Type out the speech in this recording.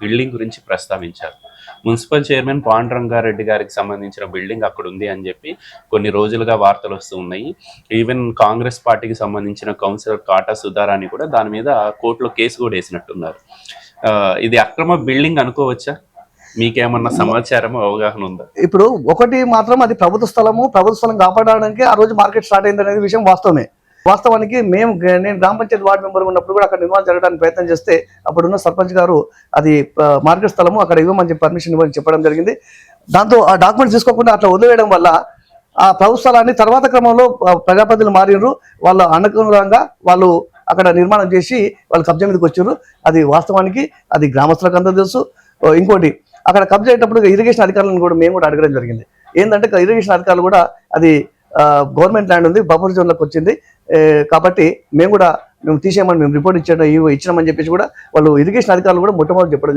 Building గురించి ప్రస్తావించారు. Municipal chairman Panduranga Reddy గారికి సంబంధించిన బిల్డింగ్ అక్కడ ఉంది అని చెప్పి కొన్ని రోజులుగా వార్తలు వస్తూ ఉన్నాయి. ఈవెన్ కాంగ్రెస్ పార్టీకి సంబంధించిన కౌన్సిలర్ కాటా సుధారాణి కూడా దాని మీద కోర్టులో కేసు కూడా వేసినట్టున్నారు. ఇది అక్రమ బిల్డింగ్ అనుకోవచ్చా? మీకేమన్నా సమాచారం అవగాహన ఉందా? ఇప్పుడు ఒకటి మాత్రం అది ప్రభుత్వ స్థలం కాపాడడానికి ఆ రోజు మార్కెట్ స్టార్ట్ అయింది అనేది విషయం వాస్తవమే. వాస్తవానికి నేను గ్రామ పంచాయతీ వార్డు మెంబర్ ఉన్నప్పుడు కూడా అక్కడ నిర్మాణం జరగడానికి ప్రయత్నం చేస్తే అప్పుడున్న సర్పంచ్ గారు అది మార్కెట్ స్థలము అక్కడ ఇవ్వమని చెప్పి పర్మిషన్ ఇవ్వని చెప్పడం జరిగింది. దాంతో ఆ డాక్యుమెంట్స్ తీసుకోకుండా అట్లా వదిలేయడం వల్ల ఆ ప్రభుత్వ స్థలాన్ని తర్వాత క్రమంలో ప్రజాప్రతినిధులు మారినరు. వాళ్ళ అనుకూలంగా వాళ్ళు అక్కడ నిర్మాణం చేసి వాళ్ళు కబ్జా మీదకి వచ్చారు. అది వాస్తవానికి అది గ్రామస్తులకు అందరూ తెలుసు. ఇంకోటి అక్కడ కబ్జా అయ్యేటప్పుడు ఇరిగేషన్ అధికారులను కూడా మేము కూడా అడగడం జరిగింది. ఏంటంటే ఇరిగేషన్ అధికారులు కూడా అది గవర్నమెంట్ ల్యాండ్ ఉంది, బఫర్ జోన్లోకి వచ్చింది కాబట్టి మేము తీసేయమని రిపోర్ట్ ఇచ్చినామని చెప్పేసి కూడా వాళ్ళు ఇరిగేషన్ అధికారులు కూడా మొట్టమొదటి చెప్పడం జరిగింది.